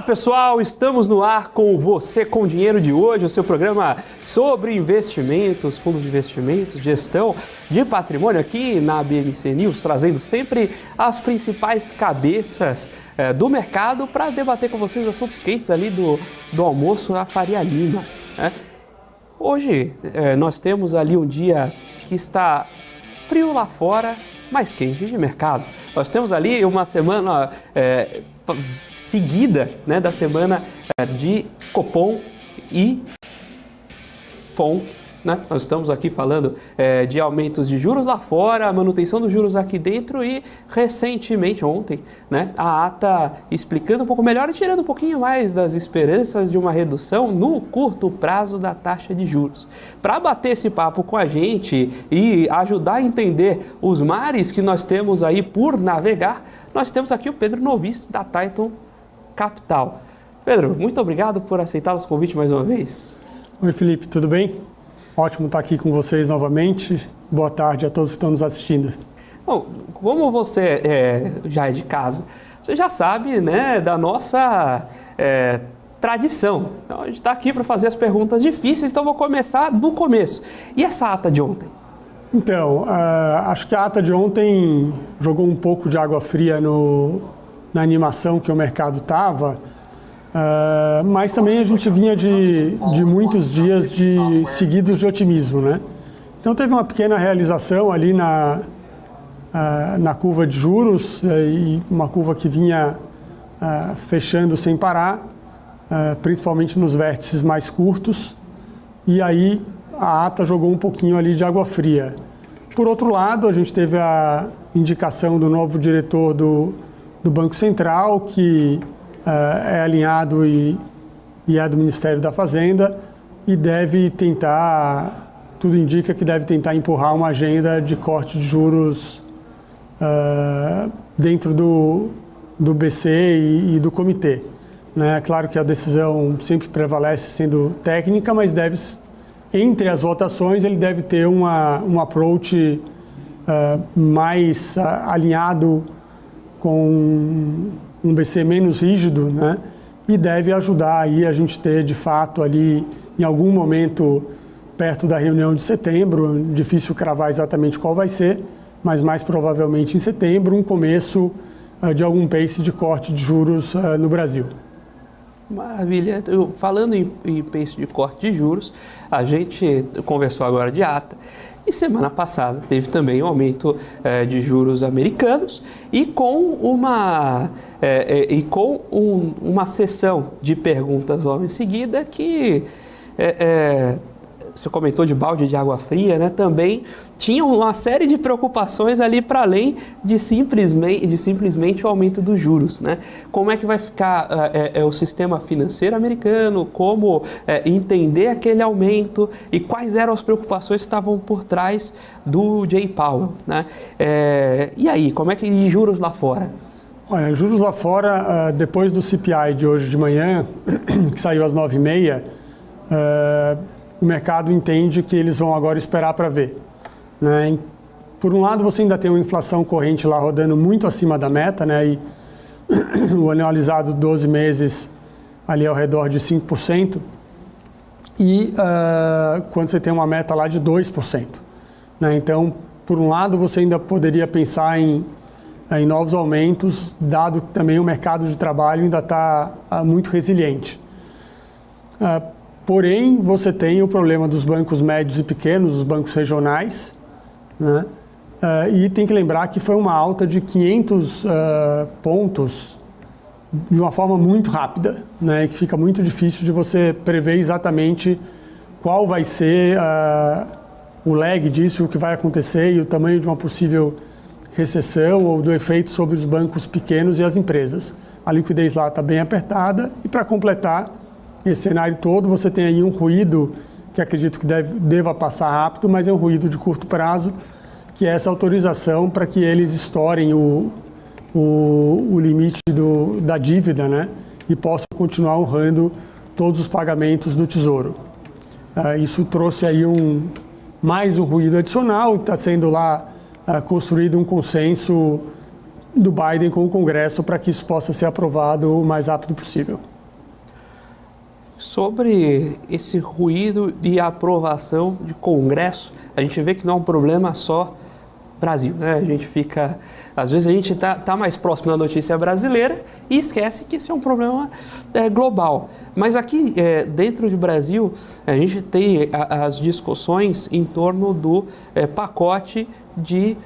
Olá pessoal, estamos no ar com Você com Dinheiro de hoje, o seu programa sobre investimentos, fundos de investimentos, gestão de patrimônio aqui na BMC News, trazendo sempre as principais cabeças do mercado para debater com vocês os assuntos quentes ali do almoço na Faria Lima. Hoje nós temos ali um dia que está frio lá fora, mas quente de mercado. Nós temos ali uma semana seguida, né, da semana de Copom e FONC. Né? Nós estamos aqui falando de aumentos de juros lá fora, manutenção dos juros aqui dentro e recentemente, ontem, né, a ata explicando um pouco melhor e tirando um pouquinho mais das esperanças de uma redução no curto prazo da taxa de juros. Para bater esse papo com a gente e ajudar a entender os mares que nós temos aí por navegar, nós temos aqui o Pedro Novis, da Titan Capital. Pedro, muito obrigado por aceitar os convites mais uma vez. Oi Felipe, tudo bem? Ótimo estar aqui com vocês novamente. Boa tarde a todos que estão nos assistindo. Bom, como você já é de casa, você já sabe, né, da nossa tradição. Então, a gente está aqui para fazer as perguntas difíceis, então vou começar do começo. E essa ata de ontem? Então, acho que a ata de ontem jogou um pouco de água fria na animação que o mercado estava. Mas também a gente vinha de muitos dias seguidos de otimismo, né? Então teve uma pequena realização ali na curva de juros e uma curva que vinha fechando sem parar, principalmente nos vértices mais curtos, e aí a ata jogou um pouquinho ali de água fria. Por outro lado, a gente teve a indicação do novo diretor do Banco Central, que é alinhado e é do Ministério da Fazenda e deve tentar, tudo indica que deve tentar empurrar uma agenda de corte de juros dentro do BC e do comitê. Né? Claro que a decisão sempre prevalece sendo técnica, mas entre as votações ele deve ter um approach mais alinhado com um BC menos rígido, né? E deve ajudar aí a gente ter, de fato, ali, em algum momento, perto da reunião de setembro, difícil cravar exatamente qual vai ser, mas mais provavelmente em setembro, um começo de algum pace de corte de juros no Brasil. Maravilha. Falando em pace de corte de juros, a gente conversou agora de ata. E semana passada teve também um aumento de juros americanos e com uma sessão de perguntas logo em seguida que você comentou de balde de água fria, né? Também tinha uma série de preocupações ali para além de simplesmente o aumento dos juros, né? Como é que vai ficar o sistema financeiro americano, como entender aquele aumento e quais eram as preocupações que estavam por trás do Jay Powell, né? E aí, como é que e juros lá fora? Olha, juros lá fora, depois do CPI de hoje de manhã, que saiu às 9h30, o mercado entende que eles vão agora esperar para ver. Né? Por um lado, você ainda tem uma inflação corrente lá rodando muito acima da meta, né? E o anualizado 12 meses ali ao redor de 5%, e quando você tem uma meta lá de 2%. Né? Então, por um lado, você ainda poderia pensar em novos aumentos, dado que também o mercado de trabalho ainda está muito resiliente. Porém, você tem o problema dos bancos médios e pequenos, os bancos regionais, né? E tem que lembrar que foi uma alta de 500 pontos de uma forma muito rápida, né? Que fica muito difícil de você prever exatamente qual vai ser o lag disso, o que vai acontecer e o tamanho de uma possível recessão ou do efeito sobre os bancos pequenos e as empresas. A liquidez lá está bem apertada e, para completar esse cenário todo, você tem aí um ruído que acredito que deva passar rápido, mas é um ruído de curto prazo, que é essa autorização para que eles estourem o limite da dívida, né? E possam continuar honrando todos os pagamentos do Tesouro. Isso trouxe aí mais um ruído adicional, está sendo lá construído um consenso do Biden com o Congresso para que isso possa ser aprovado o mais rápido possível. Sobre esse ruído e aprovação de Congresso, a gente vê que não é um problema só Brasil, né? A gente fica, às vezes a gente tá mais próximo da notícia brasileira e esquece que esse é um problema global. Mas aqui dentro do Brasil a gente tem as discussões em torno do pacote de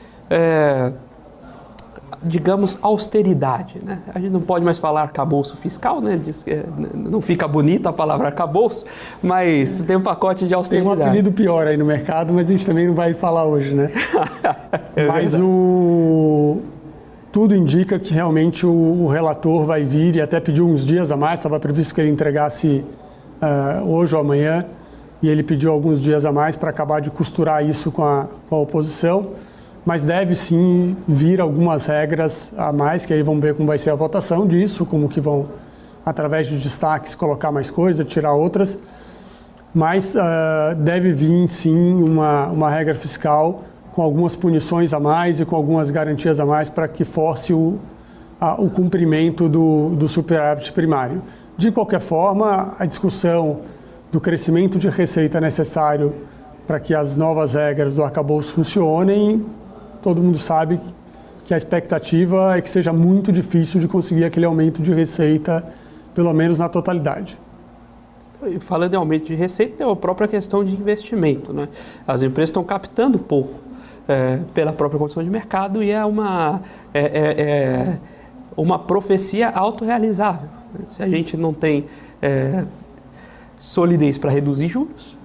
digamos, austeridade, né? A gente não pode mais falar arcabouço fiscal, né? Não fica bonita a palavra arcabouço, mas tem um pacote de austeridade. Tem um apelido pior aí no mercado, mas a gente também não vai falar hoje, né? Mas tudo indica que realmente o relator vai vir e até pediu uns dias a mais, estava previsto que ele entregasse hoje ou amanhã, e ele pediu alguns dias a mais para acabar de costurar isso com a oposição. Mas deve sim vir algumas regras a mais, que aí vamos ver como vai ser a votação disso, como que vão, através de destaques, colocar mais coisas, tirar outras. Mas deve vir sim uma regra fiscal com algumas punições a mais e com algumas garantias a mais para que force o cumprimento do superávit primário. De qualquer forma, a discussão do crescimento de receita necessário para que as novas regras do arcabouço funcionem, todo mundo sabe que a expectativa é que seja muito difícil de conseguir aquele aumento de receita, pelo menos na totalidade. Falando em aumento de receita, tem a própria questão de investimento, né? As empresas estão captando pouco pela própria condição de mercado e é uma profecia autorrealizável. Se a gente não tem solidez para reduzir juros,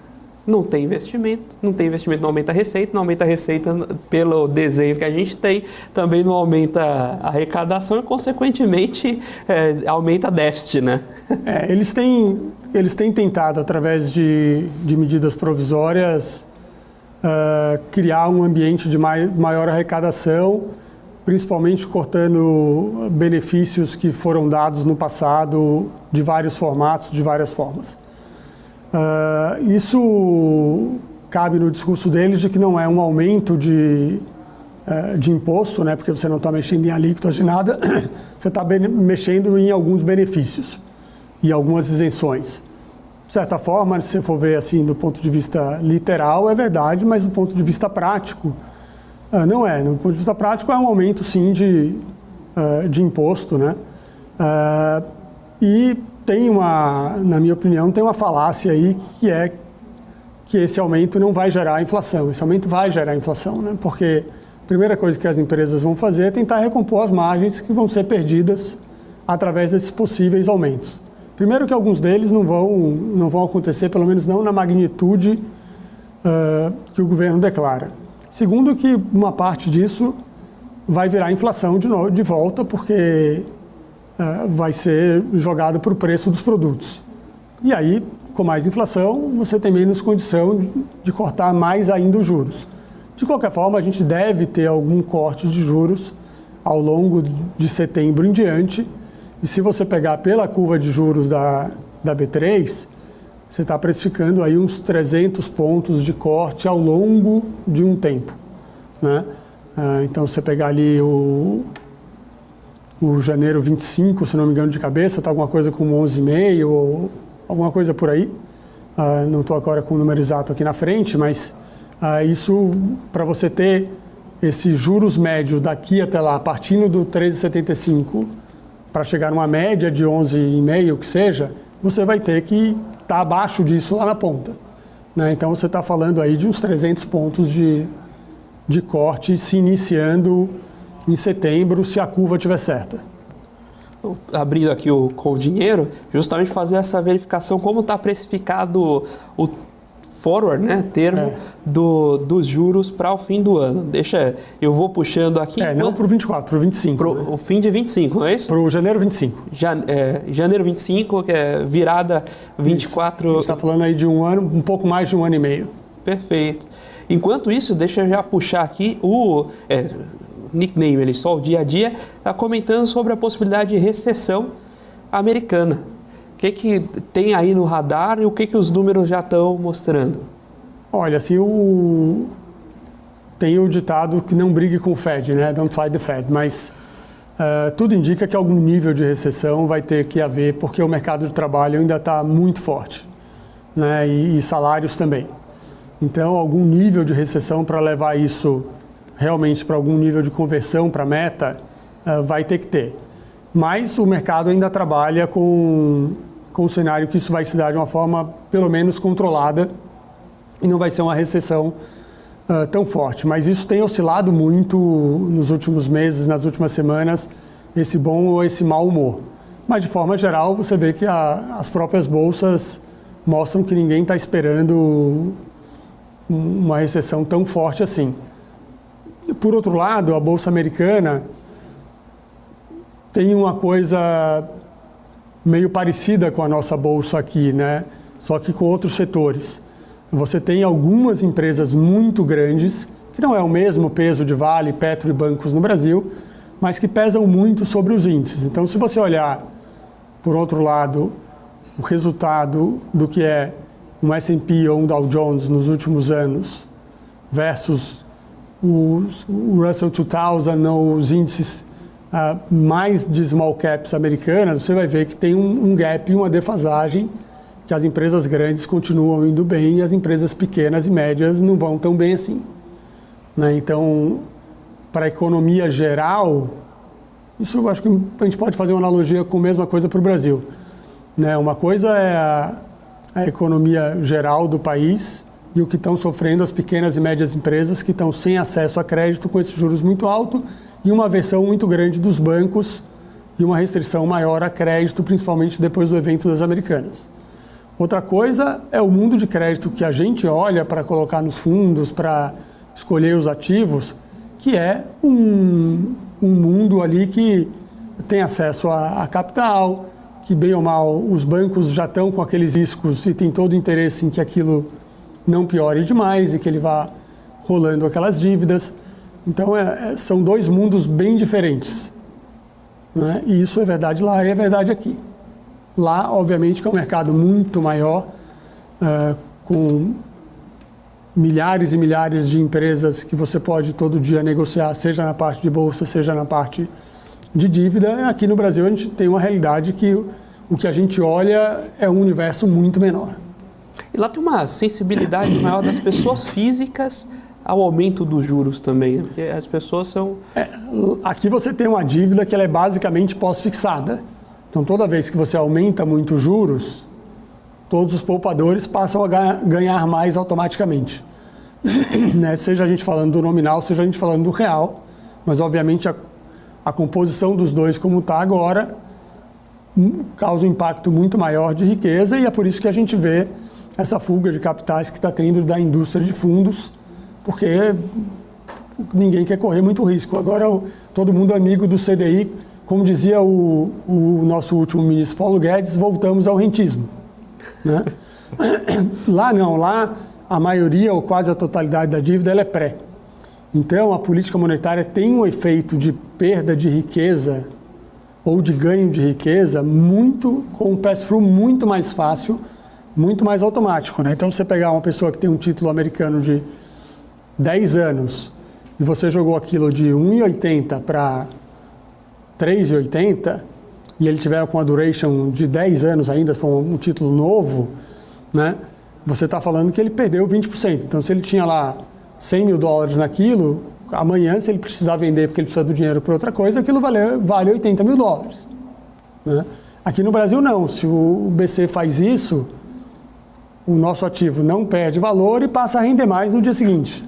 não tem investimento não aumenta a receita pelo desenho que a gente tem, também não aumenta a arrecadação e, consequentemente, aumenta a déficit, né? Eles têm tentado, através de medidas provisórias, criar um ambiente de maior arrecadação, principalmente cortando benefícios que foram dados no passado de vários formatos, de várias formas. Isso cabe no discurso deles de que não é um aumento de imposto, né, porque você não está mexendo em alíquotas de nada, você está mexendo em alguns benefícios e algumas isenções. De certa forma, se você for ver assim do ponto de vista literal, é verdade, mas do ponto de vista prático, não é. Do ponto de vista prático, é um aumento, sim, de imposto, né? E na minha opinião, tem uma falácia aí que é que esse aumento não vai gerar inflação. Esse aumento vai gerar inflação, né? Porque a primeira coisa que as empresas vão fazer é tentar recompor as margens que vão ser perdidas através desses possíveis aumentos. Primeiro que alguns deles não vão acontecer, pelo menos não na magnitude que o governo declara. Segundo que uma parte disso vai virar inflação de volta, porque vai ser jogado para o preço dos produtos. E aí, com mais inflação, você tem menos condição de cortar mais ainda os juros. De qualquer forma, a gente deve ter algum corte de juros ao longo de setembro em diante. E se você pegar pela curva de juros da B3, você está precificando aí uns 300 pontos de corte ao longo de um tempo, né? Então, você pegar ali o janeiro 25, se não me engano de cabeça, está alguma coisa como 11,5 ou alguma coisa por aí. Não estou agora com o número exato aqui na frente, mas isso, para você ter esses juros médios daqui até lá, partindo do 13,75 para chegar numa média de 11,5 que seja, você vai ter que estar abaixo disso lá na ponta, né? Então você está falando aí de uns 300 pontos de corte se iniciando em setembro, se a curva estiver certa. Abrindo aqui com o dinheiro, justamente fazer essa verificação como está precificado o forward, né, termo dos juros para o fim do ano. Eu vou puxando aqui. Não para o 24, para o 25. Para o fim de 25, não é isso? Para o janeiro 25. Janeiro 25, que é virada 24. Isso. A gente está falando aí de um ano, um pouco mais de um ano e meio. Perfeito. Enquanto isso, deixa eu já puxar aqui o nickname, ele só o dia a dia, está comentando sobre a possibilidade de recessão americana. O que tem aí no radar e o que os números já estão mostrando? Olha, assim, tem o ditado que não brigue com o Fed, né? Don't fight the Fed, mas tudo indica que algum nível de recessão vai ter que haver, porque o mercado de trabalho ainda está muito forte, né? E salários também. Então, algum nível de recessão para levar isso realmente para algum nível de conversão para a meta, vai ter que ter. Mas o mercado ainda trabalha com o cenário que isso vai se dar de uma forma pelo menos controlada e não vai ser uma recessão tão forte. Mas isso tem oscilado muito nos últimos meses, nas últimas semanas, esse bom ou esse mau humor. Mas de forma geral, você vê que as próprias bolsas mostram que ninguém está esperando uma recessão tão forte assim. Por outro lado, a Bolsa Americana tem uma coisa meio parecida com a nossa Bolsa aqui, né? Só que com outros setores. Você tem algumas empresas muito grandes, que não é o mesmo peso de Vale, Petro e bancos no Brasil, mas que pesam muito sobre os índices. Então, se você olhar, por outro lado, o resultado do que é um S&P ou um Dow Jones nos últimos anos versus o Russell 2000 ou os índices mais de small caps americanas, você vai ver que tem um gap, uma defasagem, que as empresas grandes continuam indo bem e as empresas pequenas e médias não vão tão bem assim, né? Então, para a economia geral, isso eu acho que a gente pode fazer uma analogia com a mesma coisa para o Brasil, né? Uma coisa é a economia geral do país e o que estão sofrendo as pequenas e médias empresas que estão sem acesso a crédito com esses juros muito altos e uma aversão muito grande dos bancos e uma restrição maior a crédito, principalmente depois do evento das Americanas. Outra coisa é o mundo de crédito que a gente olha para colocar nos fundos, para escolher os ativos, que é um mundo ali que tem acesso a capital, que bem ou mal os bancos já estão com aqueles riscos e tem todo o interesse em que aquilo não piore demais e que ele vá rolando aquelas dívidas. Então, são dois mundos bem diferentes, né? E isso é verdade lá e é verdade aqui. Lá, obviamente, que é um mercado muito maior, com milhares e milhares de empresas que você pode todo dia negociar, seja na parte de bolsa, seja na parte de dívida. Aqui no Brasil, a gente tem uma realidade que o que a gente olha é um universo muito menor. E lá tem uma sensibilidade maior das pessoas físicas ao aumento dos juros também, né? Porque as pessoas são... Aqui você tem uma dívida que ela é basicamente pós-fixada. Então, toda vez que você aumenta muito os juros, todos os poupadores passam a ganhar mais automaticamente. Né? Seja a gente falando do nominal, seja a gente falando do real, mas obviamente a composição dos dois como está agora causa um impacto muito maior de riqueza e é por isso que a gente vê essa fuga de capitais que está tendo da indústria de fundos, porque ninguém quer correr muito risco. Agora todo mundo é amigo do CDI, como dizia o nosso último ministro Paulo Guedes, voltamos ao rentismo, né? Lá não, lá a maioria ou quase a totalidade da dívida ela é pré. Então a política monetária tem um efeito de perda de riqueza ou de ganho de riqueza com um pass-through muito mais fácil, muito mais automático, né? Então, se você pegar uma pessoa que tem um título americano de 10 anos e você jogou aquilo de 1,80 para 3,80 e ele tiver com a duration de 10 anos ainda, for um título novo, né? Você está falando que ele perdeu 20%. Então, se ele tinha lá $100 mil naquilo, amanhã, se ele precisar vender porque ele precisa do dinheiro para outra coisa, aquilo vale $80 mil, né? Aqui no Brasil, não. Se o BC faz isso, o nosso ativo não perde valor e passa a render mais no dia seguinte.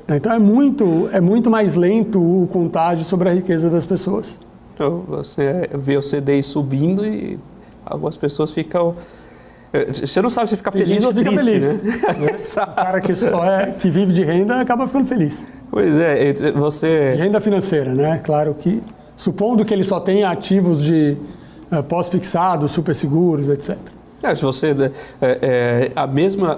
Então é muito mais lento o contágio sobre a riqueza das pessoas. Então, você vê o CDI subindo e algumas pessoas ficam... Você não sabe se fica feliz ou triste, feliz, né? O cara que vive de renda acaba ficando feliz. Pois é, você... De renda financeira, né? Claro que, supondo que ele só tenha ativos de pós-fixados, super seguros, etc. Se você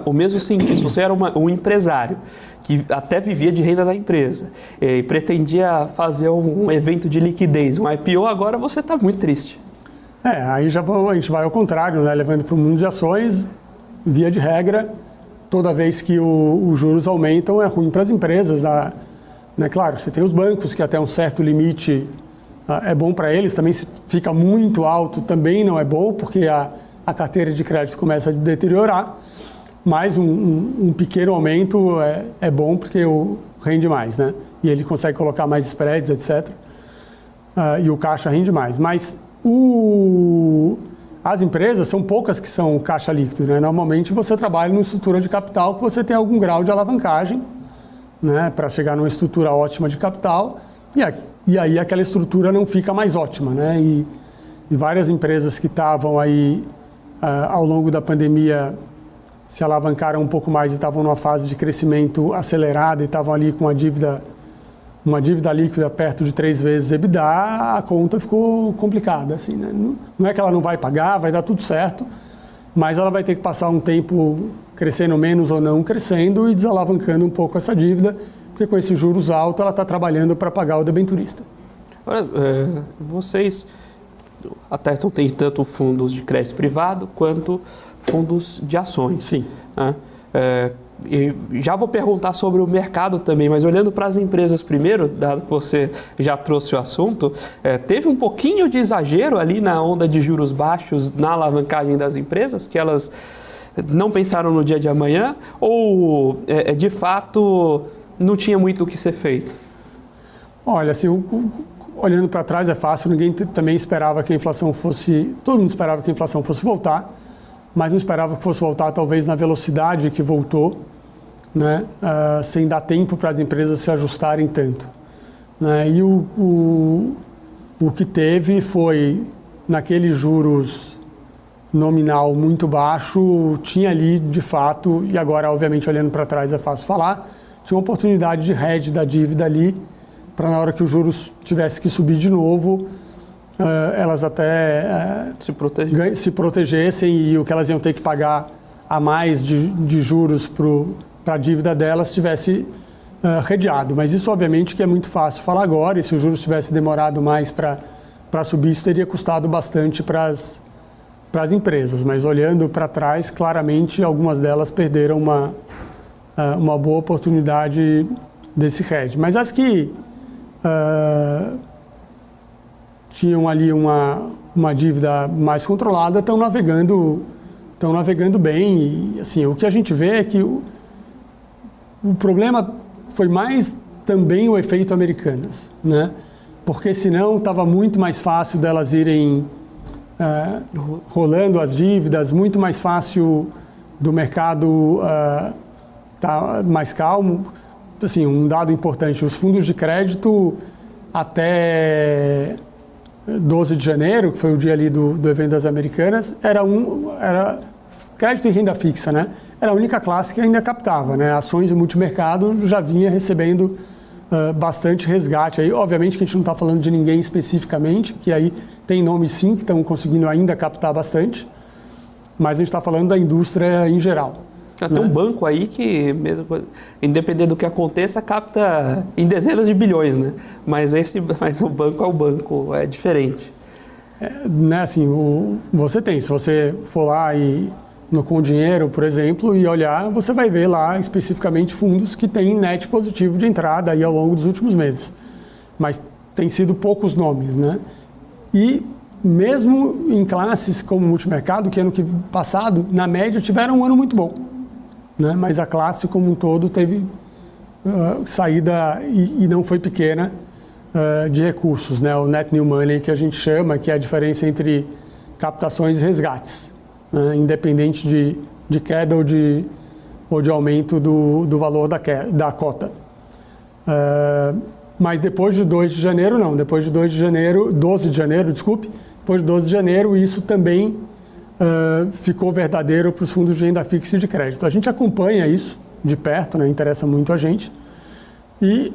o mesmo sentido, se você era um empresário que até vivia de renda da empresa e pretendia fazer um evento de liquidez, um IPO, agora você está muito triste. Aí a gente vai ao contrário, né? Levando para o mundo de ações, via de regra, toda vez que os juros aumentam é ruim para as empresas, né? Claro, você tem os bancos que até um certo limite é bom para eles, também se fica muito alto, também não é bom, porque a carteira de crédito começa a deteriorar, mas um pequeno aumento é bom porque rende mais, né? E ele consegue colocar mais spreads, etc. E o caixa rende mais. Mas as empresas são poucas que são caixa líquido, né? Normalmente você trabalha numa estrutura de capital que você tem algum grau de alavancagem, né? Para chegar numa estrutura ótima de capital, e aí aquela estrutura não fica mais ótima, né? E várias empresas que estavam aí ao longo da pandemia se alavancaram um pouco mais e estavam numa fase de crescimento acelerado e estavam ali com uma dívida líquida perto de 3 vezes EBITDA, a conta ficou complicada, assim, né? Não é que ela não vai pagar, vai dar tudo certo, mas ela vai ter que passar um tempo crescendo menos ou não crescendo e desalavancando um pouco essa dívida, porque com esses juros altos ela está trabalhando para pagar o debenturista. Agora, vocês até não têm tanto fundos de crédito privado quanto fundos de ações. Sim. Né? E já vou perguntar sobre o mercado também, mas olhando para as empresas primeiro, dado que você já trouxe o assunto, teve um pouquinho de exagero ali na onda de juros baixos na alavancagem das empresas, que elas não pensaram no dia de amanhã, ou de fato não tinha muito o que ser feito? Olha, assim, olhando para trás é fácil, ninguém também esperava que a inflação fosse... Todo mundo esperava que a inflação fosse voltar, mas não esperava que fosse voltar talvez na velocidade que voltou, né? Sem dar tempo para as empresas se ajustarem tanto, né? E o que teve foi, naqueles juros nominal muito baixo, tinha ali de fato, e agora obviamente olhando para trás é fácil falar, tinha uma oportunidade de hedge da dívida ali, para na hora que os juros tivesse que subir de novo, elas até se protegessem e o que elas iam ter que pagar a mais de juros para a dívida delas tivesse redeado. Mas isso obviamente que é muito fácil falar agora, e se os juros tivesse demorado mais para subir, isso teria custado bastante para as empresas. Mas olhando para trás, claramente algumas delas perderam uma boa oportunidade desse hedge. Mas as que tinham ali uma dívida mais controlada, estão navegando bem. E, assim, o que a gente vê é que o problema foi mais também o efeito Americanas, né? Porque senão estava muito mais fácil delas irem rolando as dívidas, muito mais fácil do mercado estar mais calmo. Assim, um dado importante, os fundos de crédito até 12 de janeiro, que foi o dia ali do evento das Americanas, era crédito e renda fixa, né? Era a única classe que ainda captava, né? Ações e multimercado já vinha recebendo bastante resgate. Aí, obviamente que a gente não está falando de ninguém especificamente, que aí tem nomes sim que estão conseguindo ainda captar bastante, mas a gente está falando da indústria em geral. Tem um banco aí que, mesmo, independente do que aconteça, capta em dezenas de bilhões, né? Mas o banco é o banco, é diferente. Né, assim, se você for lá com dinheiro, por exemplo, e olhar, você vai ver lá especificamente fundos que têm net positivo de entrada aí ao longo dos últimos meses. Mas tem sido poucos nomes, né? E mesmo em classes como multimercado, que ano passado, na média, tiveram um ano muito bom, né? Mas a classe como um todo teve saída, e não foi pequena, de recursos, né? O net new money que a gente chama, que é a diferença entre captações e resgates, né? Independente de queda ou de aumento do valor da cota. Mas depois de 2 de janeiro, não. Depois de 12 de janeiro, depois de 12 de janeiro, isso também ficou verdadeiro para os fundos de renda fixa e de crédito. A gente acompanha isso de perto, né? Interessa muito a gente. E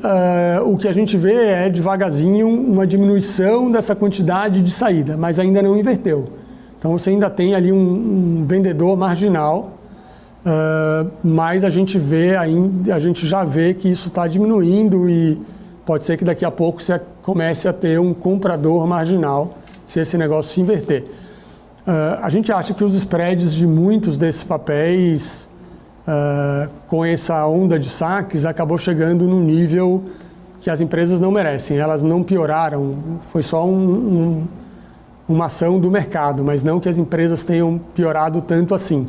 o que a gente vê é devagarzinho uma diminuição dessa quantidade de saída, mas ainda não inverteu. Então você ainda tem ali um vendedor marginal, mas a gente já vê que isso está diminuindo e pode ser que daqui a pouco você comece a ter um comprador marginal se esse negócio se inverter. A gente acha que os spreads de muitos desses papéis, com essa onda de saques, acabou chegando num nível que as empresas não merecem. Elas não pioraram, foi só uma ação do mercado, mas não que as empresas tenham piorado tanto assim,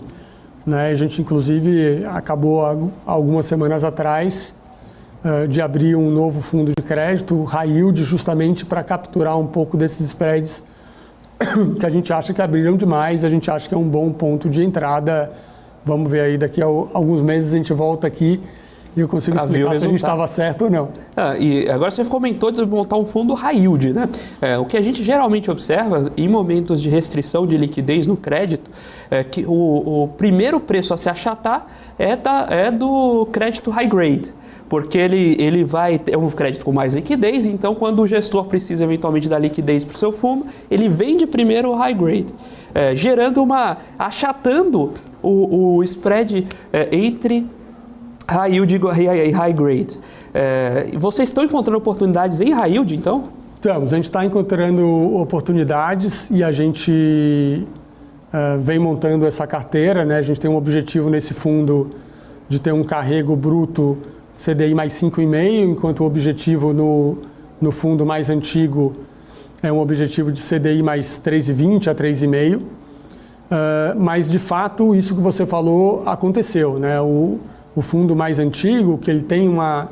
né? A gente, inclusive, acabou algumas semanas atrás de abrir um novo fundo de crédito, high yield, justamente para capturar um pouco desses spreads que a gente acha que abriram demais, a gente acha que é um bom ponto de entrada. Vamos ver aí, daqui a alguns meses a gente volta aqui e eu consigo explicar se a gente estava certo ou não. E agora você comentou de montar um fundo high yield, né? O que a gente geralmente observa em momentos de restrição de liquidez no crédito é que o primeiro preço a se achatar é do crédito high grade, porque ele vai ter um crédito com mais liquidez, então quando o gestor precisa eventualmente dar liquidez para o seu fundo, ele vende primeiro o high grade, achatando o spread entre high yield e high grade. Vocês estão encontrando oportunidades em high yield, então? Estamos, a gente está encontrando oportunidades e a gente vem montando essa carteira, né? A gente tem um objetivo nesse fundo de ter um carrego bruto CDI mais 5,5, enquanto o objetivo no fundo mais antigo é um objetivo de CDI mais 3,20 a 3,5. Mas, de fato, isso que você falou aconteceu, né? O fundo mais antigo, que ele tem uma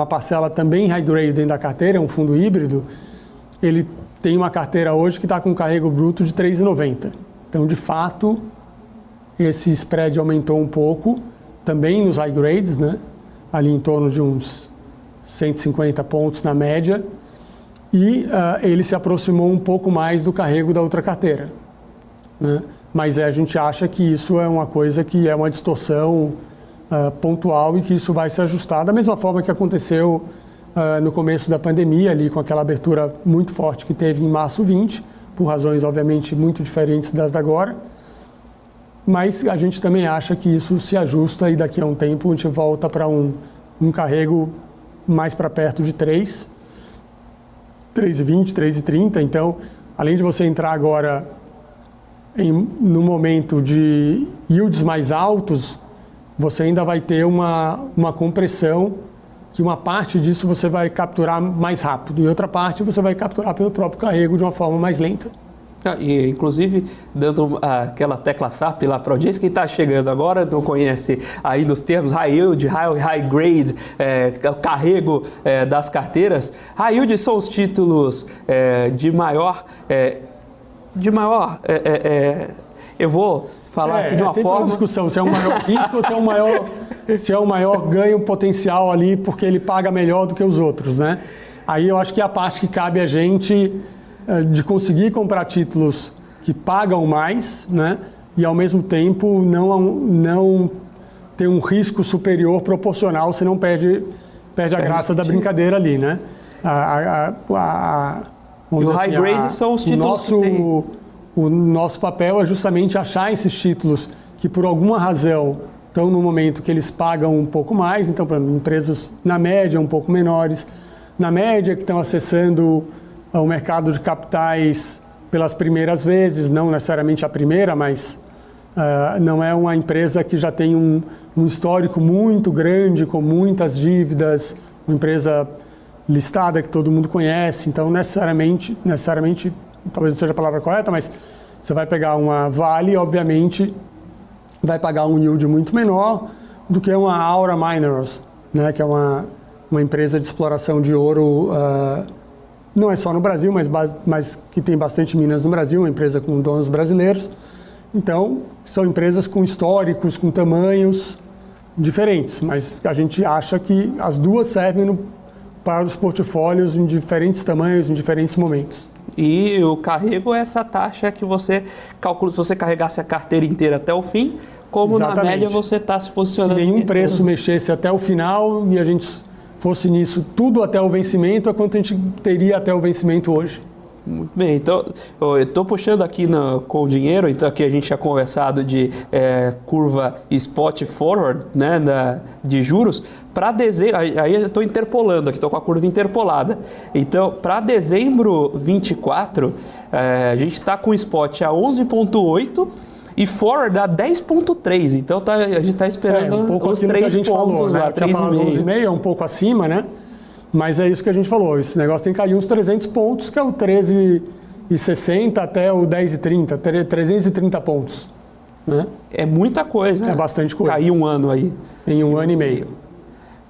parcela também high grade dentro da carteira, é um fundo híbrido, ele tem uma carteira hoje que está com um carrego bruto de 3,90. Então, de fato, esse spread aumentou um pouco, também nos high grades, né? Ali em torno de uns 150 pontos na média, e ele se aproximou um pouco mais do carrego da outra carteira, né? Mas a gente acha que isso é uma coisa que é uma distorção pontual e que isso vai se ajustar da mesma forma que aconteceu no começo da pandemia, ali com aquela abertura muito forte que teve em março 20, por razões obviamente muito diferentes das da agora, mas a gente também acha que isso se ajusta e daqui a um tempo a gente volta para um carrego mais para perto de 3, 3,20, 3,30. Então, além de você entrar agora no momento de yields mais altos, você ainda vai ter uma compressão, que uma parte disso você vai capturar mais rápido e outra parte você vai capturar pelo próprio carrego de uma forma mais lenta. E, inclusive, dando aquela tecla SAP lá para a audiência, quem está chegando agora não conhece aí nos termos high yield, high grade, o carrego das carteiras. High yield são os títulos de maior eu vou falar aqui de uma forma... uma discussão, se é um maior risco ou se é um maior ganho potencial ali, porque ele paga melhor do que os outros, né? Aí eu acho que é a parte que cabe a gente de conseguir comprar títulos que pagam mais, né? E ao mesmo tempo não ter um risco superior proporcional, senão perde a graça da brincadeira ali, né? E o high grade são os títulos que tem. O nosso papel é justamente achar esses títulos que por alguma razão estão no momento que eles pagam um pouco mais, então, por exemplo, empresas na média um pouco menores, na média que estão acessando o mercado de capitais pelas primeiras vezes, não necessariamente a primeira, mas não é uma empresa que já tem um histórico muito grande, com muitas dívidas, uma empresa listada que todo mundo conhece, então necessariamente, talvez não seja a palavra correta, mas você vai pegar uma Vale, obviamente, vai pagar um yield muito menor do que uma Aura Minerals, né, que é uma empresa de exploração de ouro, não é só no Brasil, mas que tem bastante minas no Brasil, uma empresa com donos brasileiros. Então, são empresas com históricos, com tamanhos diferentes, mas a gente acha que as duas servem para os portfólios em diferentes tamanhos, em diferentes momentos. E o carrego é essa taxa que você calcula se você carregasse a carteira inteira até o fim, como Exatamente. Na média você está se posicionando. Se nenhum preço mexesse até o final e a gente fosse nisso tudo até o vencimento, é quanto a gente teria até o vencimento hoje. Muito bem, então eu estou puxando aqui com o dinheiro, então aqui a gente tinha conversado de curva spot forward, né, de juros, para dezembro, aí eu estou interpolando aqui, estou com a curva interpolada, então para dezembro 24, a gente está com o spot a 11,8 e forward a 10,3, então a gente está esperando um pouco os 3 que a gente pontos falou, né? lá, 3,5. 11,5 é um pouco acima, né? Mas é isso que a gente falou, esse negócio tem que cair uns 300 pontos, que é o 13,60 até o 10,30, 330 pontos. Né? É muita coisa. É bastante coisa. Cair um ano aí. Em um ano e meio.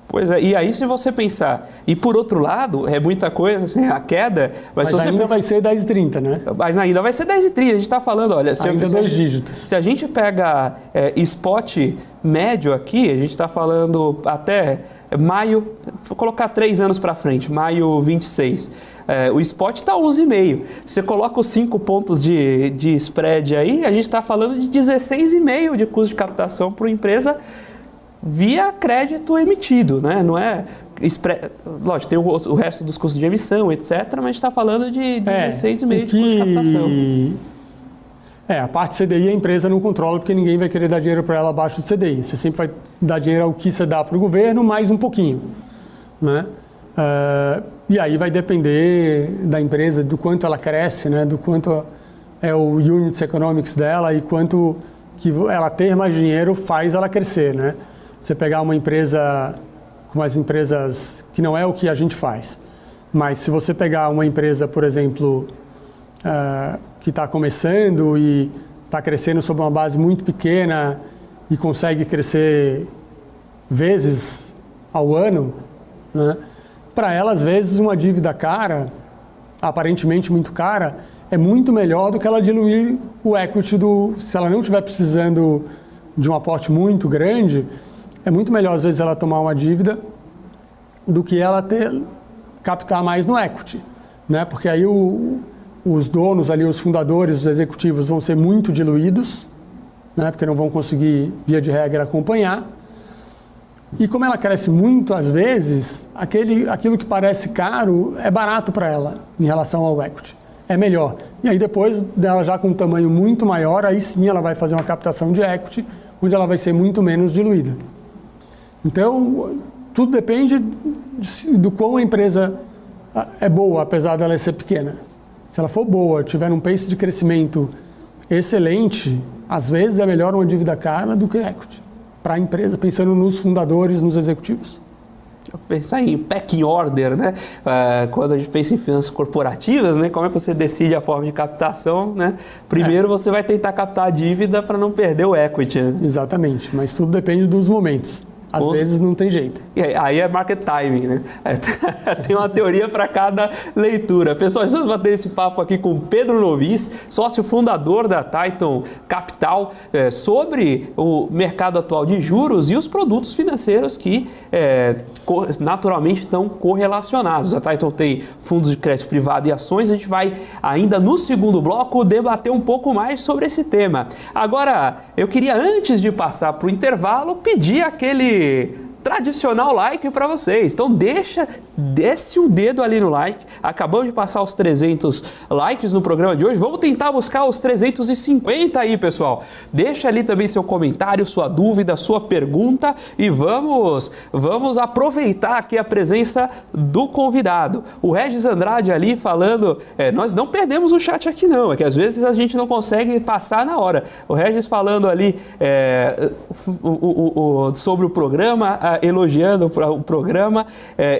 Pois é, e aí se você pensar, e por outro lado, é muita coisa, assim, a queda... Mas ainda vai ser 10,30, né? Mas ainda vai ser 10,30, a gente está falando, olha... Ainda 2 dígitos. Se a gente pega spot médio aqui, a gente está falando até maio, vou colocar 3 anos para frente, maio 26. O spot está 11,5. Você coloca os 5 pontos de spread aí, a gente está falando de 16,5 de custo de captação para uma empresa via crédito emitido, né? Não é... Lógico, tem o resto dos custos de emissão, etc., mas a gente está falando de 16,5 de custo de captação. A parte CDI a empresa não controla, porque ninguém vai querer dar dinheiro para ela abaixo do CDI. Você sempre vai dar dinheiro ao que você dá para o governo, mais um pouquinho. Né? E aí vai depender da empresa, do quanto ela cresce, né? Do quanto é o units economics dela e quanto que ela ter mais dinheiro faz ela crescer. Né? Você pegar uma empresa, como as empresas, que não é o que a gente faz, mas se você pegar uma empresa, por exemplo, que está começando e está crescendo sobre uma base muito pequena e consegue crescer vezes ao ano, né? Para ela, às vezes, uma dívida cara, aparentemente muito cara, é muito melhor do que ela diluir o equity se ela não estiver precisando de um aporte muito grande, é muito melhor, às vezes, ela tomar uma dívida do que ela captar mais no equity, né? Porque aí os donos ali, os fundadores, os executivos vão ser muito diluídos, né? Porque não vão conseguir, via de regra, acompanhar. E como ela cresce muito, às vezes, aquilo que parece caro é barato para ela em relação ao equity. É melhor. E aí depois dela já com um tamanho muito maior, aí sim ela vai fazer uma captação de equity, onde ela vai ser muito menos diluída. Então, tudo depende do quão a empresa é boa, apesar dela ser pequena. Se ela for boa, tiver um pace de crescimento excelente, às vezes é melhor uma dívida cara do que equity para a empresa, pensando nos fundadores, nos executivos. Pensar em pecking order, né? Quando a gente pensa em finanças corporativas, né? Como é que você decide a forma de captação, né? Primeiro você vai tentar captar a dívida para não perder o equity. Né? Exatamente, mas tudo depende dos momentos. Às vezes não tem jeito. E aí é market timing, né? Tem uma teoria para cada leitura. Pessoal, estamos batendo esse papo aqui com Pedro Novis, sócio fundador da Titan Capital, sobre o mercado atual de juros e os produtos financeiros que naturalmente estão correlacionados. A Titan tem fundos de crédito privado e ações. A gente vai ainda no segundo bloco debater um pouco mais sobre esse tema. Agora, eu queria, antes de passar para o intervalo, pedir aquele tradicional like para vocês. Então desce o dedo ali no like. Acabamos de passar os 300 likes no programa de hoje. Vamos tentar buscar os 350 aí, pessoal. Deixa ali também seu comentário, sua dúvida, sua pergunta e vamos aproveitar aqui a presença do convidado. O Regis Andrade ali falando, nós não perdemos o chat aqui não, é que às vezes a gente não consegue passar na hora. O Regis falando ali sobre o programa, elogiando o programa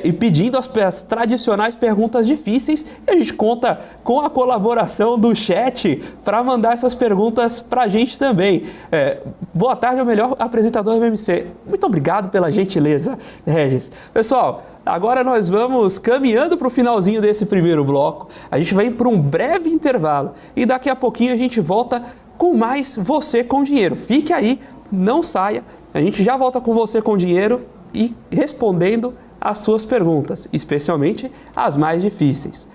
e pedindo as tradicionais perguntas difíceis. E a gente conta com a colaboração do chat para mandar essas perguntas para a gente também. Boa tarde ao melhor apresentador do MMC. Muito obrigado pela gentileza, Regis. Pessoal, agora nós vamos caminhando para o finalzinho desse primeiro bloco. A gente vai para um breve intervalo e daqui a pouquinho a gente volta com mais Você com Dinheiro. Fique aí, não saia. A gente já volta com Você com Dinheiro e respondendo as suas perguntas, especialmente as mais difíceis.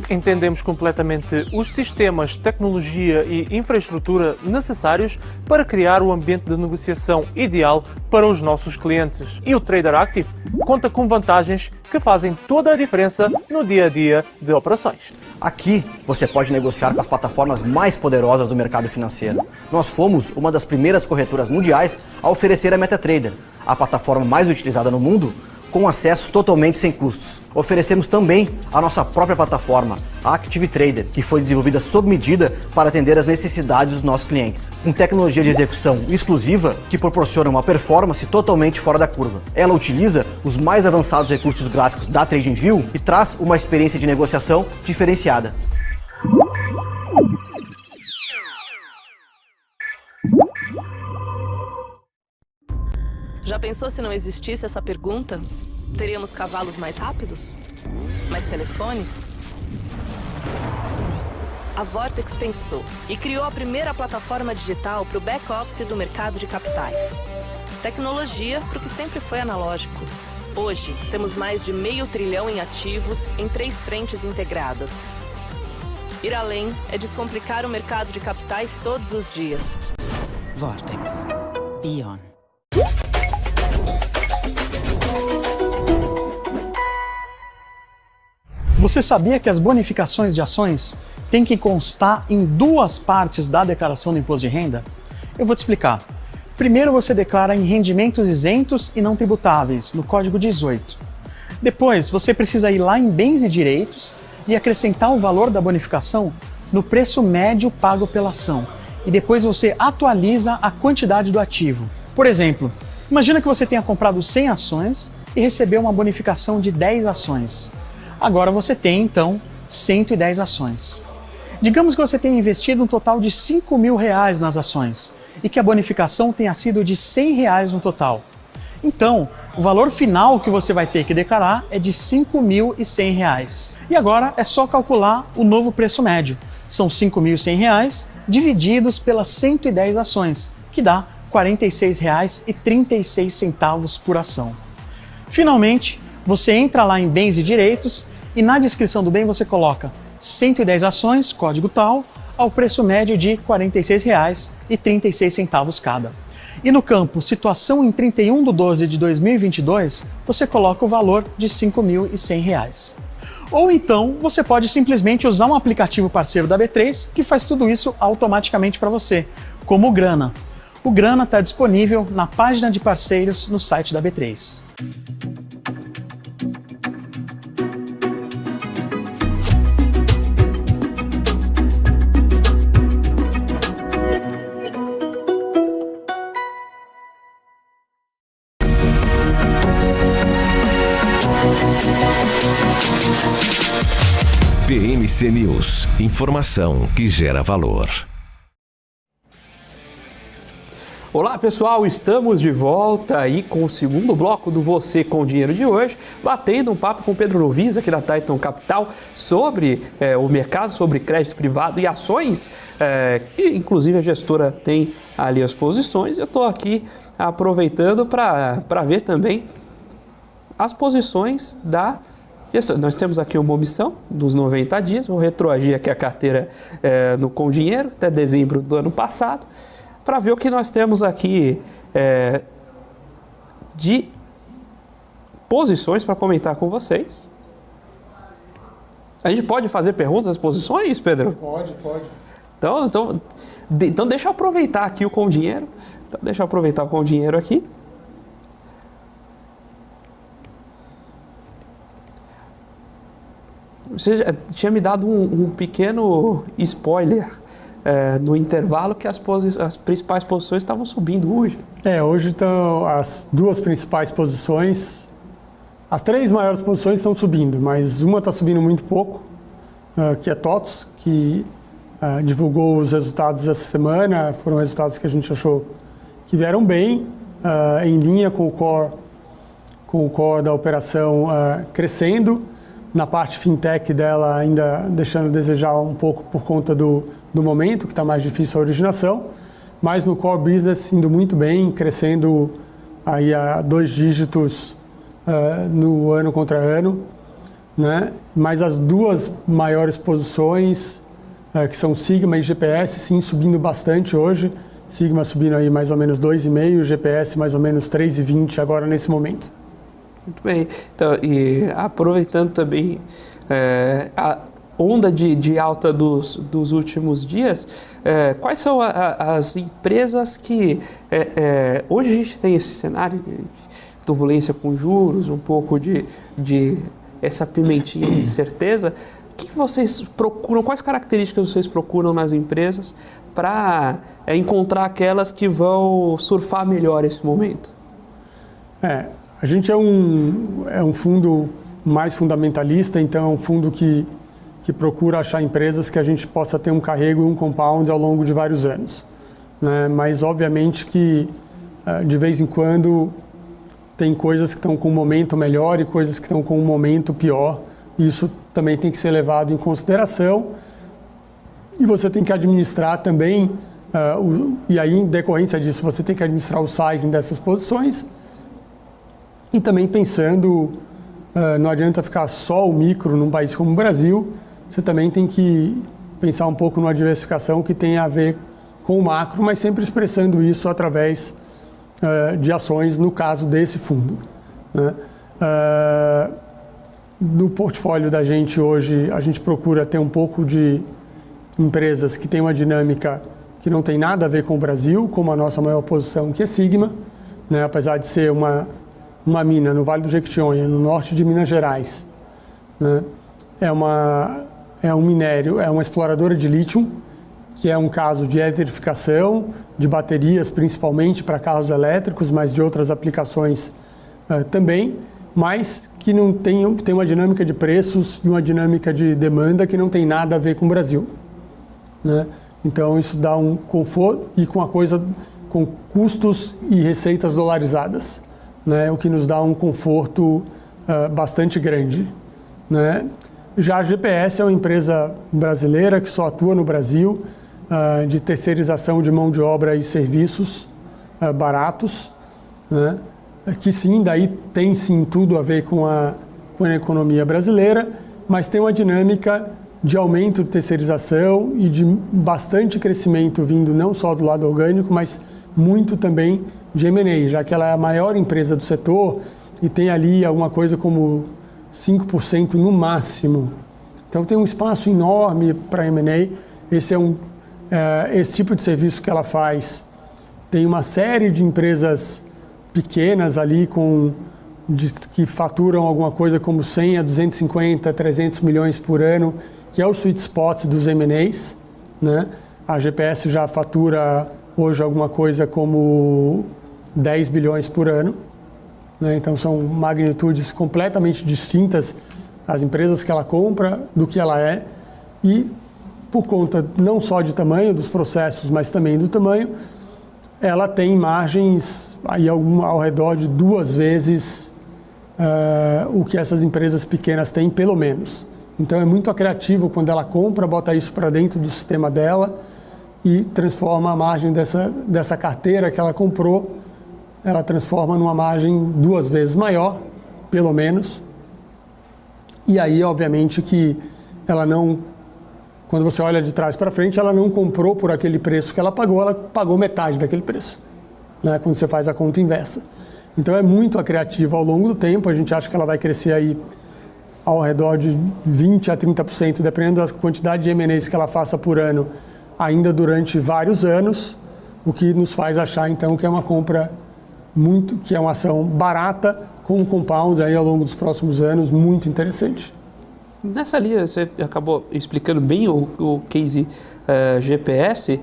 Entendemos completamente os sistemas, tecnologia e infraestrutura necessários para criar o ambiente de negociação ideal para os nossos clientes. E o Trader Active conta com vantagens que fazem toda a diferença no dia a dia de operações. Aqui você pode negociar com as plataformas mais poderosas do mercado financeiro. Nós fomos uma das primeiras corretoras mundiais a oferecer a MetaTrader, a plataforma mais utilizada no mundo, com acesso totalmente sem custos. Oferecemos também a nossa própria plataforma, a Active Trader, que foi desenvolvida sob medida para atender às necessidades dos nossos clientes, com tecnologia de execução exclusiva que proporciona uma performance totalmente fora da curva. Ela utiliza os mais avançados recursos gráficos da TradingView e traz uma experiência de negociação diferenciada. Já pensou se não existisse essa pergunta? Teríamos cavalos mais rápidos? Mais telefones? A Vortex pensou e criou a primeira plataforma digital para o back-office do mercado de capitais. Tecnologia para o que sempre foi analógico. Hoje, temos mais de $500 bilhão em ativos em 3 frentes integradas. Ir além é descomplicar o mercado de capitais todos os dias. Vortex. Beyond. Você sabia que as bonificações de ações têm que constar em 2 partes da declaração do imposto de renda? Eu vou te explicar. Primeiro você declara em rendimentos isentos e não tributáveis, no Código 18. Depois você precisa ir lá em bens e direitos e acrescentar o valor da bonificação no preço médio pago pela ação. E depois você atualiza a quantidade do ativo. Por exemplo, imagina que você tenha comprado 100 ações e recebeu uma bonificação de 10 ações. Agora você tem, então, 110 ações. Digamos que você tenha investido um total de R$5.000 nas ações e que a bonificação tenha sido de R$100 no total. Então, o valor final que você vai ter que declarar é de R$5.100. E agora é só calcular o novo preço médio. São R$5.100 divididos pelas 110 ações, que dá R$ 46,36 por ação. Finalmente, você entra lá em bens e direitos e na descrição do bem você coloca 110 ações, código tal, ao preço médio de R$ 46,36 cada. E no campo situação em 31/12/2022, você coloca o valor de R$ 5.100. Ou então você pode simplesmente usar um aplicativo parceiro da B3 que faz tudo isso automaticamente para você, como o Grana. O Grana está disponível na página de parceiros no site da B3. PMC News, informação que gera valor. Olá pessoal, estamos de volta aí com o segundo bloco do Você com Dinheiro de hoje, batendo um papo com o Pedro Novis aqui da Titan Capital sobre o mercado, sobre crédito privado e ações, que inclusive a gestora tem ali as posições. Eu estou aqui aproveitando para ver também as posições da gestora. Nós temos aqui uma omissão dos 90 dias, vou retroagir aqui a carteira no Com Dinheiro até dezembro do ano passado, para ver o que nós temos aqui de posições para comentar com vocês. A gente pode fazer perguntas às posições, Pedro? Pode. Então deixa eu aproveitar aqui o Com Dinheiro. Então, deixa eu aproveitar o Com Dinheiro aqui. Você já tinha me dado um pequeno spoiler no intervalo que as principais posições estavam subindo hoje. Hoje estão as 2 principais posições, as 3 maiores posições estão subindo, mas uma está subindo muito pouco, que é TOTVS, que divulgou os resultados essa semana. Foram resultados que a gente achou que vieram bem, em linha com o core da operação crescendo. Na parte fintech dela ainda deixando a desejar um pouco por conta do momento, que está mais difícil a originação, mas no core business indo muito bem, crescendo aí a 2 dígitos no ano contra ano, né? Mas as 2 maiores posições, que são Sigma e GPS, sim, subindo bastante hoje. Sigma subindo aí mais ou menos 2,5, GPS mais ou menos 3,20 agora nesse momento. Muito bem. Então, e aproveitando também a onda de alta dos últimos dias, quais são as empresas que... hoje a gente tem esse cenário de turbulência com juros, um pouco de essa pimentinha de incerteza. O que vocês procuram, quais características vocês procuram nas empresas para encontrar aquelas que vão surfar melhor esse momento? A gente é um fundo mais fundamentalista, então é um fundo que procura achar empresas que a gente possa ter um carrego e um compound ao longo de vários anos, né? Mas obviamente que de vez em quando tem coisas que estão com um momento melhor e coisas que estão com um momento pior. Isso também tem que ser levado em consideração. E você tem que administrar também, e aí em decorrência disso, você tem que administrar o sizing dessas posições. E também pensando, não adianta ficar só o micro num país como o Brasil, você também tem que pensar um pouco numa diversificação que tenha a ver com o macro, mas sempre expressando isso através de ações, no caso desse fundo, né? No portfólio da gente hoje, a gente procura ter um pouco de empresas que têm uma dinâmica que não tem nada a ver com o Brasil, como a nossa maior posição, que é Sigma, né? Apesar de ser uma mina no Vale do Jequitinhonha, no norte de Minas Gerais, né? É um minério, é uma exploradora de lítio, que é um caso de eletrificação, de baterias principalmente para carros elétricos, mas de outras aplicações também, mas que não tem uma dinâmica de preços e uma dinâmica de demanda que não tem nada a ver com o Brasil, né? Então isso dá um conforto e com custos e receitas dolarizadas, né? O que nos dá um conforto bastante grande, né? Já a GPS é uma empresa brasileira que só atua no Brasil, de terceirização de mão de obra e serviços baratos, né? Que sim, daí tem sim tudo a ver com a economia brasileira, mas tem uma dinâmica de aumento de terceirização e de bastante crescimento vindo não só do lado orgânico, mas muito também de M&A, já que ela é a maior empresa do setor e tem ali alguma coisa como 5% no máximo. Então tem um espaço enorme para M&A. Esse tipo de serviço que ela faz tem uma série de empresas pequenas ali que faturam alguma coisa como 100 a 250, 300 milhões por ano, que é o sweet spot dos M&As, né? A GPS já fatura hoje alguma coisa como 10 bilhões por ano, né? Então são magnitudes completamente distintas as empresas que ela compra do que ela é, e por conta não só de tamanho dos processos, mas também do tamanho, ela tem margens aí ao redor de 2 vezes o que essas empresas pequenas têm, pelo menos. Então é muito criativo quando ela compra, bota isso para dentro do sistema dela e transforma a margem dessa carteira que ela comprou, ela transforma numa margem 2 vezes maior, pelo menos. E aí, obviamente, que ela não, quando você olha de trás para frente, ela não comprou por aquele preço que ela pagou metade daquele preço, né? Quando você faz a conta inversa. Então é muito criativa ao longo do tempo, a gente acha que ela vai crescer aí ao redor de 20% a 30%, dependendo da quantidade de M&As que ela faça por ano, ainda durante vários anos, o que nos faz achar então que é uma compra que é uma ação barata, com um compound aí ao longo dos próximos anos muito interessante. Nessa linha, você acabou explicando bem o case GPS. O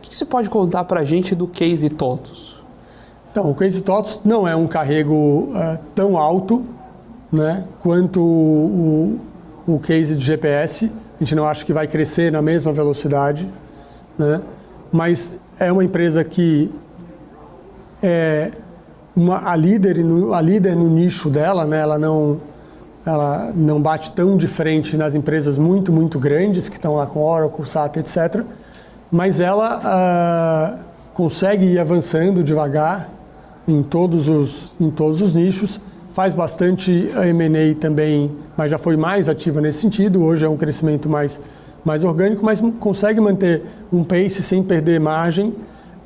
que você pode contar para a gente do case TOTVS? Então, o case TOTVS não é um carrego tão alto, né, quanto o case de GPS. A gente não acha que vai crescer na mesma velocidade, né, mas é uma empresa que é a líder no nicho dela, né, ela não bate tão de frente nas empresas muito, muito grandes, que estão lá com Oracle, SAP, etc. Mas ela consegue ir avançando devagar em todos os nichos, faz bastante M&A também, mas já foi mais ativa nesse sentido. Hoje é um crescimento mais orgânico, mas consegue manter um pace sem perder margem.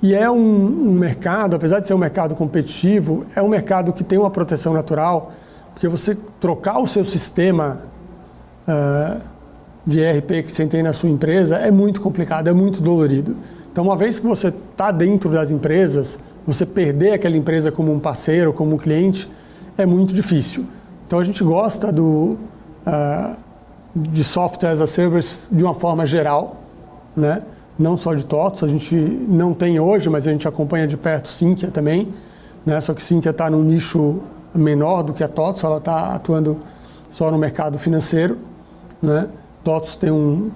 E é um mercado, apesar de ser um mercado competitivo, é um mercado que tem uma proteção natural, porque você trocar o seu sistema de ERP que você tem na sua empresa é muito complicado, é muito dolorido. Então, uma vez que você está dentro das empresas, você perder aquela empresa como um parceiro, como um cliente, é muito difícil. Então, a gente gosta de software as a service de uma forma geral, né? Não só de TOTVS, a gente não tem hoje, mas a gente acompanha de perto Sinqia também, né? Só que Sinqia está num nicho menor do que a TOTVS, ela está atuando só no mercado financeiro, né? TOTVS tem um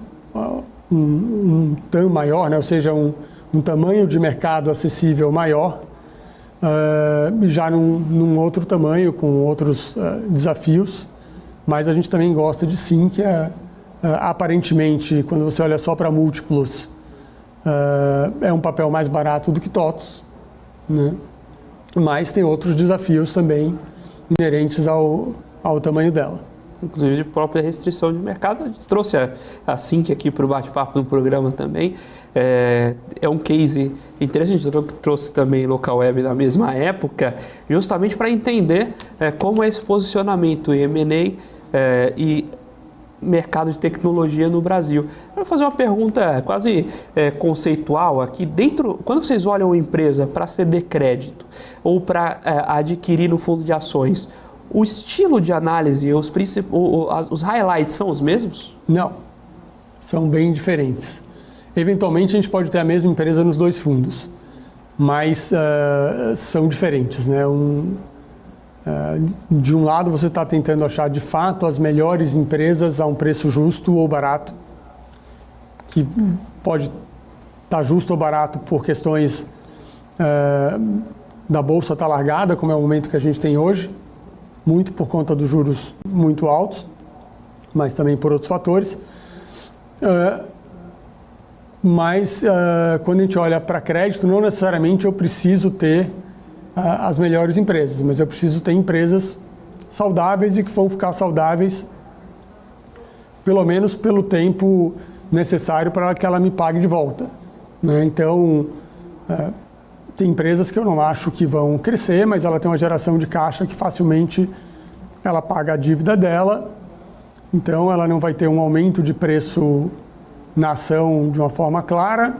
TAM maior, né? Ou seja, um tamanho de mercado acessível maior, já num outro tamanho, com outros desafios, mas a gente também gosta de Sinqia. Aparentemente, quando você olha só para múltiplos, é um papel mais barato do que TOTVS, né? Mas tem outros desafios também inerentes ao tamanho dela. Inclusive de própria restrição de mercado. A gente trouxe a Sinqia aqui para o bate-papo no programa também. É um case interessante, a gente trouxe também Local Web na mesma época, justamente para entender como é esse posicionamento em M&A e mercado de tecnologia no Brasil. Eu vou fazer uma pergunta quase conceitual aqui. Quando vocês olham uma empresa para ceder crédito ou para adquirir no fundo de ações, o estilo de análise, os highlights são os mesmos? Não, são bem diferentes. Eventualmente a gente pode ter a mesma empresa nos dois fundos, mas são diferentes, né? De um lado você está tentando achar de fato as melhores empresas a um preço justo ou barato, que pode estar justo ou barato por questões da bolsa estar largada, como é o momento que a gente tem hoje, muito por conta dos juros muito altos, mas também por outros fatores. Mas quando a gente olha para crédito, não necessariamente eu preciso ter as melhores empresas, mas eu preciso ter empresas saudáveis e que vão ficar saudáveis pelo menos pelo tempo necessário para que ela me pague de volta, né? Então, tem empresas que eu não acho que vão crescer, mas ela tem uma geração de caixa que facilmente ela paga a dívida dela, então ela não vai ter um aumento de preço na ação de uma forma clara,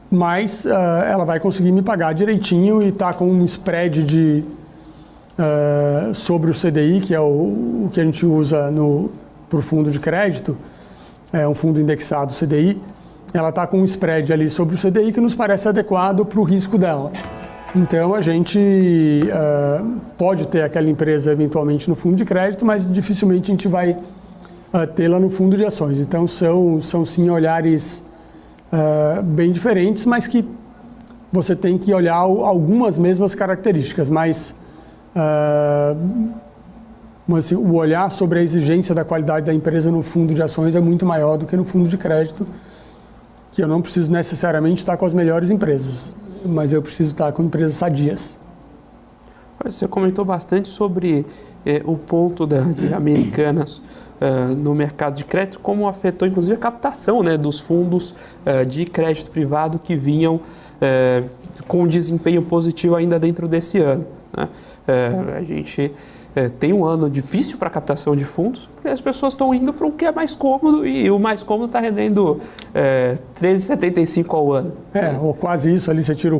mas ela vai conseguir me pagar direitinho e está com um spread sobre o CDI, que é o que a gente usa para o fundo de crédito, é um fundo indexado CDI, ela está com um spread ali sobre o CDI que nos parece adequado para o risco dela. Então a gente pode ter aquela empresa eventualmente no fundo de crédito, mas dificilmente a gente vai tê-la no fundo de ações. Então são sim olhares bem diferentes, mas que você tem que olhar algumas mesmas características, mas assim, o olhar sobre a exigência da qualidade da empresa no fundo de ações é muito maior do que no fundo de crédito, que eu não preciso necessariamente estar com as melhores empresas, mas eu preciso estar com empresas sadias. Você comentou bastante sobre o ponto de Americanas no mercado de crédito, como afetou inclusive a captação, né, dos fundos de crédito privado que vinham com desempenho positivo ainda dentro desse ano, né? A gente tem um ano difícil para a captação de fundos, porque as pessoas estão indo para o que é mais cômodo e o mais cômodo está rendendo 13,75 ao ano. Ou quase isso, ali você tira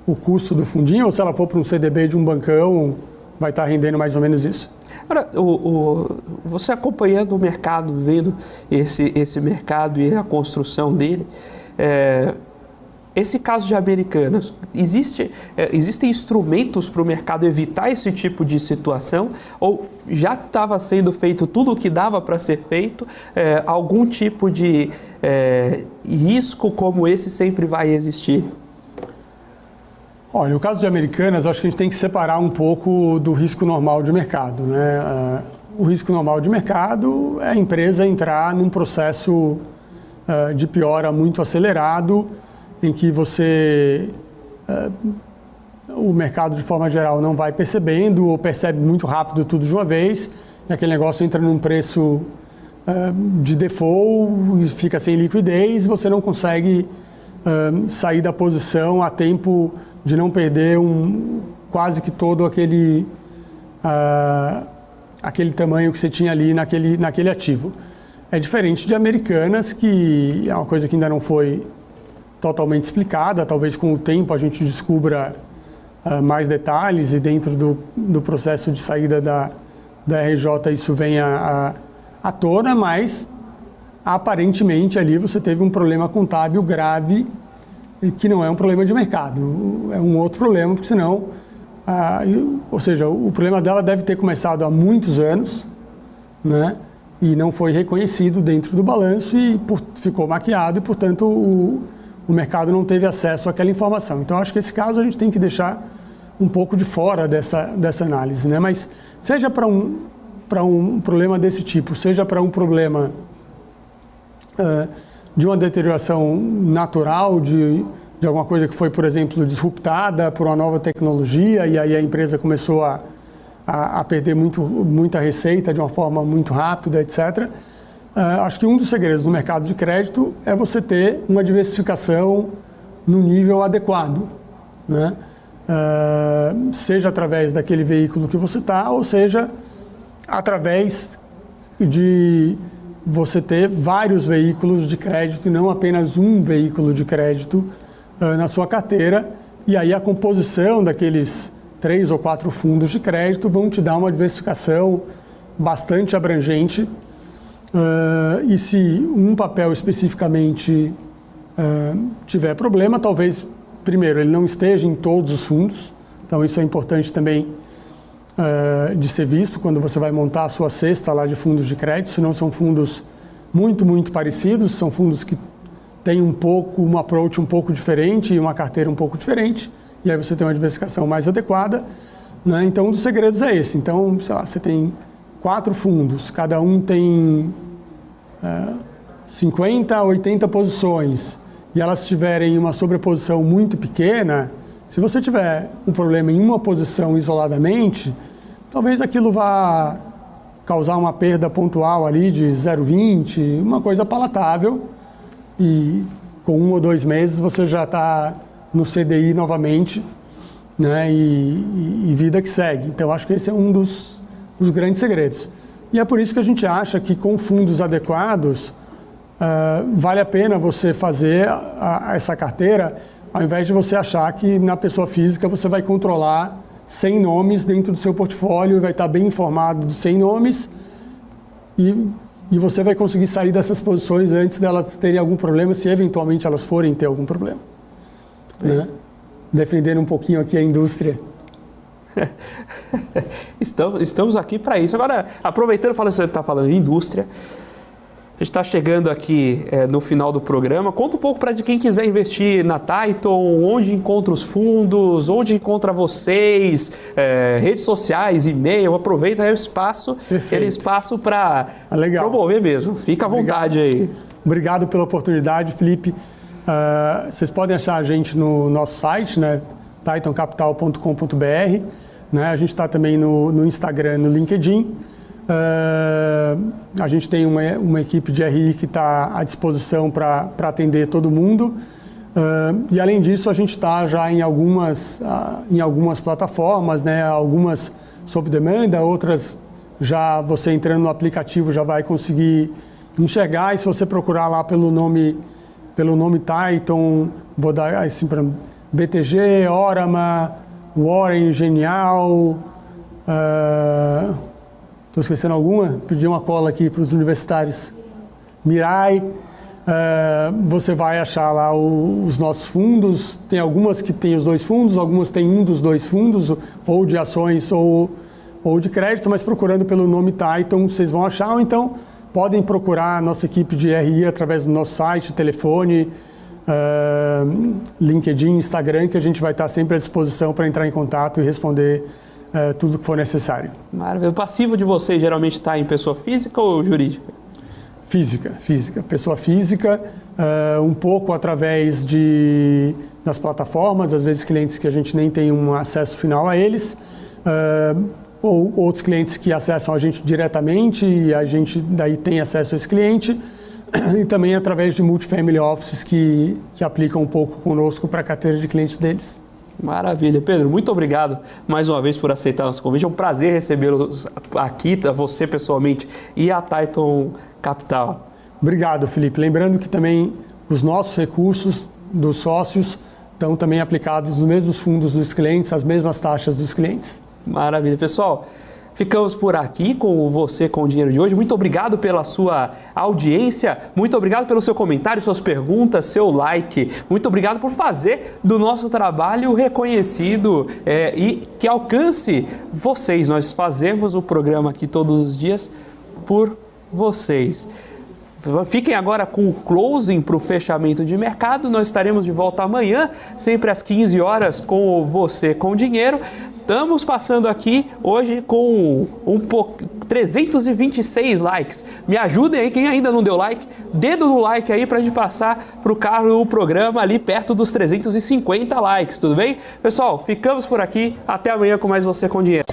o custo do fundinho, ou se ela for para um CDB de um bancão, vai estar rendendo mais ou menos isso. Agora, você acompanhando o mercado, vendo esse mercado e a construção dele, esse caso de Americanas, existem instrumentos para o mercado evitar esse tipo de situação? Ou já estava sendo feito tudo o que dava para ser feito? Algum tipo de risco como esse sempre vai existir? Olha, no caso de Americanas, acho que a gente tem que separar um pouco do risco normal de mercado, né? O risco normal de mercado é a empresa entrar num processo de piora muito acelerado, em que você o mercado, de forma geral, não vai percebendo ou percebe muito rápido tudo de uma vez, e aquele negócio entra num preço de default e fica sem liquidez, você não consegue sair da posição a tempo de não perder quase que todo aquele tamanho que você tinha ali naquele ativo. É diferente de Americanas, que é uma coisa que ainda não foi totalmente explicada, talvez com o tempo a gente descubra mais detalhes e dentro do processo de saída da RJ isso venha à tona, mas aparentemente ali você teve um problema contábil grave que não é um problema de mercado, é um outro problema, porque senão, ou seja, o problema dela deve ter começado há muitos anos, né, e não foi reconhecido dentro do balanço e ficou maquiado e, portanto, o mercado não teve acesso àquela informação. Então, acho que esse caso a gente tem que deixar um pouco de fora dessa análise, né? Mas seja para um problema desse tipo, seja para um problema de uma deterioração natural de alguma coisa que foi, por exemplo, disruptada por uma nova tecnologia e aí a empresa começou a perder muita receita de uma forma muito rápida, etc. Acho que um dos segredos do mercado de crédito é você ter uma diversificação no nível adequado, né? Seja através daquele veículo que você está, ou seja, através de você ter vários veículos de crédito e não apenas um veículo de crédito na sua carteira, e aí a composição daqueles 3 ou 4 fundos de crédito vão te dar uma diversificação bastante abrangente. E se um papel especificamente tiver problema, talvez, primeiro, ele não esteja em todos os fundos, então isso é importante também de ser visto quando você vai montar a sua cesta lá de fundos de crédito, senão são fundos muito, muito parecidos, são fundos que têm um approach um pouco diferente e uma carteira um pouco diferente, e aí você tem uma diversificação mais adequada, né? Então, um dos segredos é esse. Então, sei lá, você tem 4 fundos, cada um tem 50 a 80 posições, e elas tiverem uma sobreposição muito pequena, se você tiver um problema em uma posição isoladamente, talvez aquilo vá causar uma perda pontual ali de 0,20, uma coisa palatável, e com 1 ou 2 meses você já está no CDI novamente, né, e vida que segue. Então, acho que esse é um dos grandes segredos. E é por isso que a gente acha que com fundos adequados, vale a pena você fazer essa carteira, ao invés de você achar que na pessoa física você vai controlar 100 nomes dentro do seu portfólio, vai estar bem informado dos 100 nomes e você vai conseguir sair dessas posições antes delas terem algum problema, se eventualmente elas forem ter algum problema. Né? Defendendo um pouquinho aqui a indústria. Estamos aqui para isso. Agora, aproveitando, você está falando em indústria, a gente está chegando aqui no final do programa. Conta um pouco para quem quiser investir na Titan, onde encontra os fundos, onde encontra vocês, redes sociais, e-mail. Aproveita aí o espaço, aquele espaço para promover mesmo. Fica à vontade aí. Obrigado pela oportunidade, Felipe. Vocês podem achar a gente no nosso site, né, titancapital.com.br. Né, a gente está também no Instagram, no LinkedIn. A gente tem uma equipe de RI que está à disposição para atender todo mundo. E além disso, a gente está já em algumas plataformas, né, algumas sob demanda, outras já você entrando no aplicativo já vai conseguir enxergar. E se você procurar lá pelo nome Titan, vou dar assim para BTG, Orama, Warren, Genial. Estou esquecendo alguma? Pedi uma cola aqui para os universitários. Mirai. Você vai achar lá os nossos fundos. Tem algumas que tem os 2 fundos, algumas tem um dos 2 fundos, ou de ações ou de crédito, mas procurando pelo nome Titan, vocês vão achar. Ou então, podem procurar a nossa equipe de RI através do nosso site, telefone, LinkedIn, Instagram, que a gente vai estar sempre à disposição para entrar em contato e responder tudo que for necessário. Maravilha. O passivo de vocês geralmente está em pessoa física ou jurídica? Física, pessoa física, um pouco através das plataformas, às vezes clientes que a gente nem tem um acesso final a eles, ou outros clientes que acessam a gente diretamente e a gente daí tem acesso a esse cliente, e também através de multifamily offices que aplicam um pouco conosco para a carteira de clientes deles. Maravilha. Pedro, muito obrigado mais uma vez por aceitar nosso convite. É um prazer recebê-los aqui, você pessoalmente, e a Titan Capital. Obrigado, Felipe. Lembrando que também os nossos recursos dos sócios estão também aplicados nos mesmos fundos dos clientes, as mesmas taxas dos clientes. Maravilha. Pessoal, ficamos por aqui com você com o Dinheiro de hoje. Muito obrigado pela sua audiência, muito obrigado pelo seu comentário, suas perguntas, seu like. Muito obrigado por fazer do nosso trabalho reconhecido e que alcance vocês. Nós fazemos o programa aqui todos os dias por vocês. Fiquem agora com o closing para o fechamento de mercado. Nós estaremos de volta amanhã, sempre às 15 horas, com Você com Dinheiro. Estamos passando aqui hoje com 326 likes. Me ajudem aí, quem ainda não deu like, dedo no like aí para a gente passar para o carro o programa ali perto dos 350 likes, tudo bem? Pessoal, ficamos por aqui. Até amanhã com mais Você com Dinheiro.